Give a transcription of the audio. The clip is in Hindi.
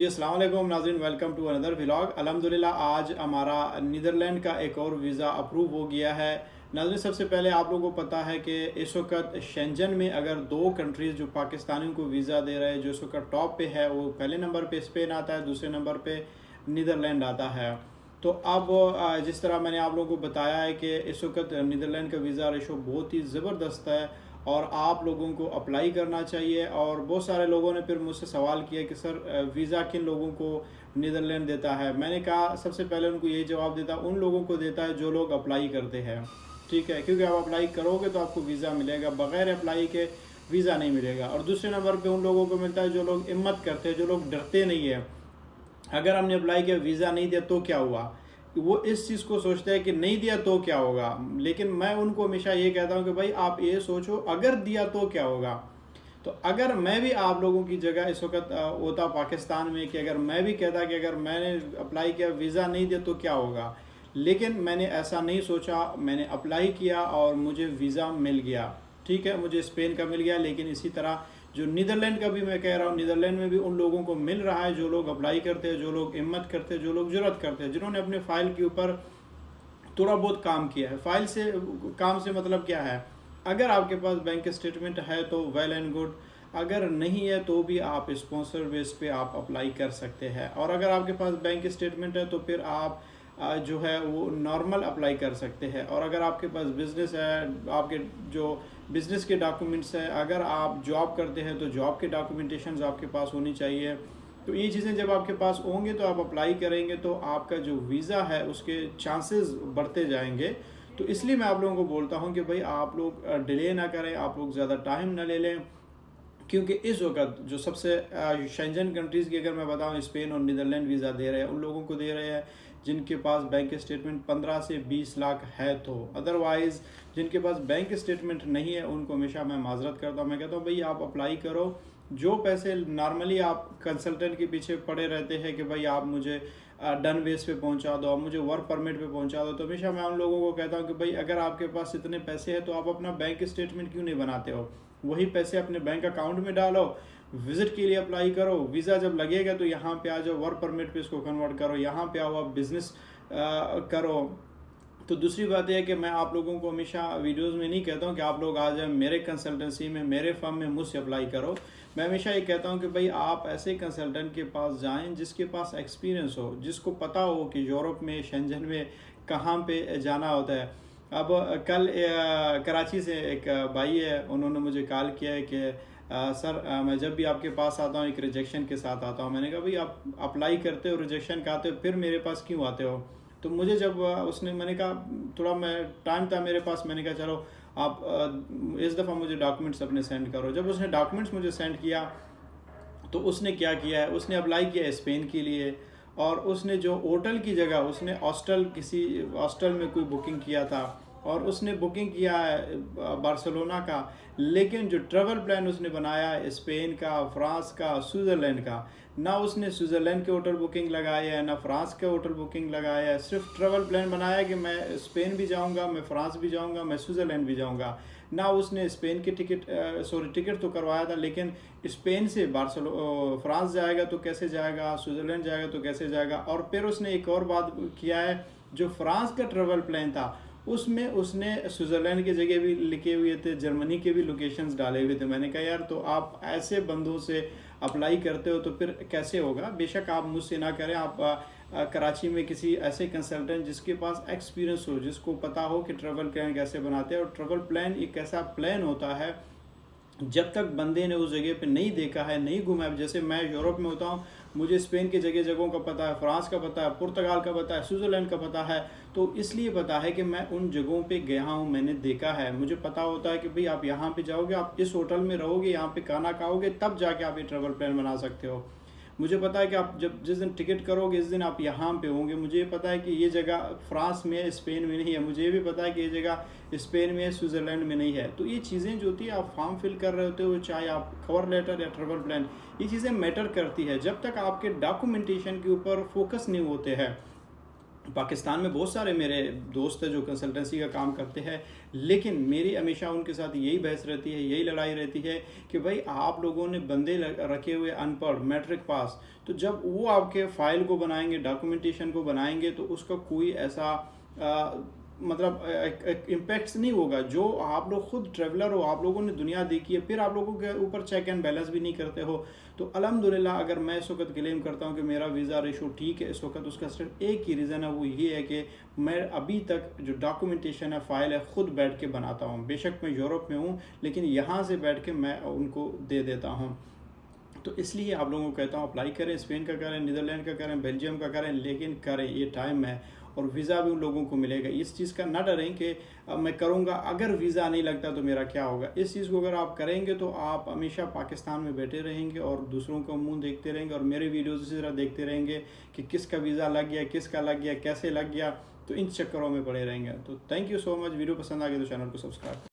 जी अस्सलाम वालेकुम नाज़रीन, वेलकम टू अनदर व्लॉग। अल्हम्दुलिल्लाह आज हमारा नीदरलैंड का एक और वीज़ा अप्रूव हो गया है। नाज़रीन, सबसे पहले आप लोगों को पता है कि इस वक्त शेंजन में अगर दो कंट्रीज़ जो पाकिस्तानियों को वीज़ा दे रहे हैं, जो इस वक्त टॉप पे है, वो पहले नंबर पे स्पेन आता है, दूसरे नंबर पे नीदरलैंड आता है। तो अब जिस तरह मैंने आप लोगों को बताया है कि इस वक्त नीदरलैंड का वीज़ा रेशो बहुत ही ज़बरदस्त है और आप लोगों को अप्लाई करना चाहिए। और बहुत सारे लोगों ने फिर मुझसे सवाल किया कि सर वीज़ा किन लोगों को नीदरलैंड देता है। मैंने कहा सबसे पहले उनको ये जवाब देता उन लोगों को देता है जो लोग अप्लाई करते हैं, ठीक है, क्योंकि आप अप्लाई करोगे तो आपको वीज़ा मिलेगा, बग़ैर अप्लाई के वीज़ा नहीं मिलेगा। और दूसरे नंबर पे उन लोगों को मिलता है जो लोग हिम्मत करते हैं, जो लोग डरते नहीं है। अगर हमने अप्लाई किया, वीज़ा नहीं दिया तो क्या हुआ, वो इस चीज़ को सोचते हैं कि नहीं दिया तो क्या होगा। लेकिन मैं उनको हमेशा ये कहता हूँ कि भाई आप ये सोचो अगर दिया तो क्या होगा। तो अगर मैं भी आप लोगों की जगह इस वक्त होता पाकिस्तान में, कि अगर मैं भी कहता कि अगर मैंने अप्लाई किया वीज़ा नहीं दिया तो क्या होगा, लेकिन मैंने ऐसा नहीं सोचा। मैंने अप्लाई किया और मुझे वीज़ा मिल गया, ठीक है, मुझे स्पेन का मिल गया। लेकिन इसी तरह जो नीदरलैंड का भी मैं कह रहा हूँ, नीदरलैंड में भी उन लोगों को मिल रहा है जो लोग अप्लाई करते हैं, जो लोग हिम्मत करते हैं, जो लोग जुर्रत करते हैं, जिन्होंने अपने फ़ाइल के ऊपर थोड़ा बहुत काम किया है। फ़ाइल से काम से मतलब क्या है, अगर आपके पास बैंक स्टेटमेंट है तो वेल एंड गुड, अगर नहीं है तो भी आप स्पॉन्सर बेस पे आप अप्लाई कर सकते हैं। और अगर आपके पास बैंक स्टेटमेंट है तो फिर आप जो है वो नॉर्मल अप्लाई कर सकते हैं। और अगर आपके पास बिज़नेस है, आपके जो बिज़नेस के डॉक्यूमेंट्स है, अगर आप जॉब करते हैं तो जॉब के डॉक्यूमेंटेशंस आपके पास होनी चाहिए। तो ये चीज़ें जब आपके पास होंगे तो आप अप्लाई करेंगे तो आपका जो वीज़ा है उसके चांसेस बढ़ते जाएंगे। तो इसलिए मैं आप लोगों को बोलता हूँ कि भाई आप लोग डिले ना करें, आप लोग ज़्यादा टाइम ना ले लें, क्योंकि इस वक्त जो सबसे शेंजन कंट्रीज़ की अगर मैं बताऊँ, स्पेन और नीदरलैंड वीज़ा दे रहे हैं, उन लोगों को दे रहे हैं जिनके पास बैंक स्टेटमेंट 15 से 20 लाख है। तो अदरवाइज़ जिनके पास बैंक स्टेटमेंट नहीं है उनको हमेशा मैं माजरत करता हूँ, मैं कहता हूँ भाई आप अप्लाई करो। जो पैसे नॉर्मली आप कंसल्टेंट के पीछे पड़े रहते हैं कि भाई आप मुझे डन बेस पे पहुंचा दो, आप मुझे वर्क परमिट पे पहुंचा दो, तो हमेशा मैं उन लोगों को कहता हूं कि भाई अगर आपके पास इतने पैसे हैं तो आप अपना बैंक स्टेटमेंट क्यों नहीं बनाते हो, वही पैसे अपने बैंक अकाउंट में डालो, विजिट के लिए अप्लाई करो, वीज़ा जब लगेगा तो यहाँ पे आ जाओ, वर्क परमिट पे इसको कन्वर्ट करो, यहाँ पे आओ, आप बिज़नेस करो। तो दूसरी बात यह है कि मैं आप लोगों को हमेशा वीडियोस में नहीं कहता हूँ कि आप लोग आ जाए मेरे कंसल्टेंसी में, मेरे फर्म में मुझसे अप्लाई करो। मैं हमेशा ये कहता हूँ कि भाई आप ऐसे कंसल्टेंट के पास जाएं जिसके पास एक्सपीरियंस हो, जिसको पता हो कि यूरोप में, शेंजन में कहाँ पे जाना होता है। अब कल कराची से एक भाई है, उन्होंने मुझे कॉल किया है कि सर मैं जब भी आपके पास आता हूँ एक रिजेक्शन के साथ आता हूँ। मैंने कहा भाई आप अप्लाई करते हो, रिजेक्शन का आते हो, फिर मेरे पास क्यों आते हो। तो मुझे जब उसने, मैंने कहा थोड़ा मैं टाइम था मेरे पास, मैंने कहा चलो आप इस दफ़ा मुझे डॉक्यूमेंट्स अपने सेंड करो। जब उसने डॉक्यूमेंट्स मुझे सेंड किया तो उसने क्या किया है, उसने अप्लाई किया स्पेन के लिए, और उसने जो होटल की जगह, उसने हॉस्टल, किसी हॉस्टल में कोई बुकिंग किया था और उसने बुकिंग किया है बार्सिलोना का। लेकिन जो ट्रैवल प्लान उसने बनाया है स्पेन का, फ्रांस का, स्विट्ज़रलैंड का, ना उसने स्विट्ज़रलैंड के होटल बुकिंग लगाया है, ना फ्रांस के होटल बुकिंग लगाया है। सिर्फ ट्रैवल प्लान बनाया कि मैं स्पेन भी जाऊंगा, मैं फ्रांस भी जाऊंगा, मैं स्विट्ज़रलैंड भी जाऊंगा। ना उसने स्पेन की टिकट तो करवाया था, लेकिन स्पेन से फ्रांस जाएगा तो कैसे जाएगा, स्विट्ज़रलैंड जाएगा तो कैसे जाएगा। और फिर उसने एक और बात किया है, जो फ्रांस का ट्रैवल प्लान था उसमें उसने स्विट्ज़रलैंड की जगह भी लिखे हुए थे, जर्मनी के भी लोकेशंस डाले हुए थे। मैंने कहा यार, तो आप ऐसे बंदों से अप्लाई करते हो तो फिर कैसे होगा। बेशक आप मुझसे ना करें, आप कराची में किसी ऐसे कंसल्टेंट जिसके पास एक्सपीरियंस हो, जिसको पता हो कि ट्रैवल प्लान कैसे बनाते हैं। और ट्रैवल प्लान एक ऐसा प्लान होता है, जब तक बंदे ने उस जगह पे नहीं देखा है, नहीं घूमा है। जैसे मैं यूरोप में होता हूँ, मुझे स्पेन के जगहों का पता है, फ्रांस का पता है, पुर्तगाल का पता है, स्विट्ज़रलैंड का पता है। तो इसलिए पता है कि मैं उन जगहों पे गया हूँ, मैंने देखा है, मुझे पता होता है कि भाई आप यहाँ पे जाओगे, आप इस होटल में रहोगे, यहाँ पे खाना खाओगे, तब जाके आप ये ट्रैवल प्लान बना सकते हो। मुझे पता है कि आप जब जिस दिन टिकट करोगे इस दिन आप यहाँ पे होंगे। मुझे पता है कि ये जगह फ्रांस में है, स्पेन में नहीं है। मुझे ये भी पता है कि ये जगह स्पेन में है, स्विट्ज़रलैंड में नहीं है। तो ये चीज़ें जो होती है, आप फॉर्म फिल कर रहे होते हो, चाहे आप कवर लेटर या ट्रैवल प्लान, ये चीज़ें मैटर करती है। जब तक आपके डॉक्यूमेंटेशन के ऊपर फोकस नहीं होते हैं, पाकिस्तान में बहुत सारे मेरे दोस्त हैं जो कंसल्टेंसी का काम करते हैं, लेकिन मेरी हमेशा उनके साथ यही बहस रहती है, यही लड़ाई रहती है कि भाई आप लोगों ने बंदे रखे हुए अनपढ़, मैट्रिक पास, तो जब वो आपके फाइल को बनाएंगे, डॉक्यूमेंटेशन को बनाएंगे, तो उसका कोई ऐसा मतलब इम्पैक्ट्स नहीं होगा। जो आप लोग खुद ट्रेवलर हो, आप लोगों ने दुनिया देखी है, फिर आप लोगों के ऊपर चेक एंड बैलेंस भी नहीं करते हो। तो अल्हम्दुलिल्लाह अगर मैं इस वक्त क्लेम करता हूँ कि मेरा वीज़ा रेशो ठीक है इस वक्त, उसका सिर्फ एक ही रीज़न है, वो ये है कि मैं अभी तक जो डॉक्यूमेंटेशन है, फ़ाइल है, ख़ुद बैठ के बनाता हूँ। बेशक मैं यूरोप में हूँ, लेकिन यहाँ से बैठ के मैं उनको दे देता हूँ। तो इसलिए आप लोगों को कहता हूँ अप्लाई करें, स्पेन का करें, नीदरलैंड का करें, बेल्जियम का करें, लेकिन करें, ये टाइम है और वीज़ा भी उन लोगों को मिलेगा। इस चीज़ का ना डरें कि मैं करूँगा, अगर वीज़ा नहीं लगता तो मेरा क्या होगा। इस चीज़ को अगर आप करेंगे तो आप हमेशा पाकिस्तान में बैठे रहेंगे और दूसरों का मुंह देखते रहेंगे और मेरे वीडियोज़ इसी तरह देखते रहेंगे कि किसका वीज़ा लग गया, किसका लग गया, कैसे लग गया, तो इन चक्करों में पड़े रहेंगे। तो thank you so much. Video पसंद आ गया तो चैनल को सब्सक्राइब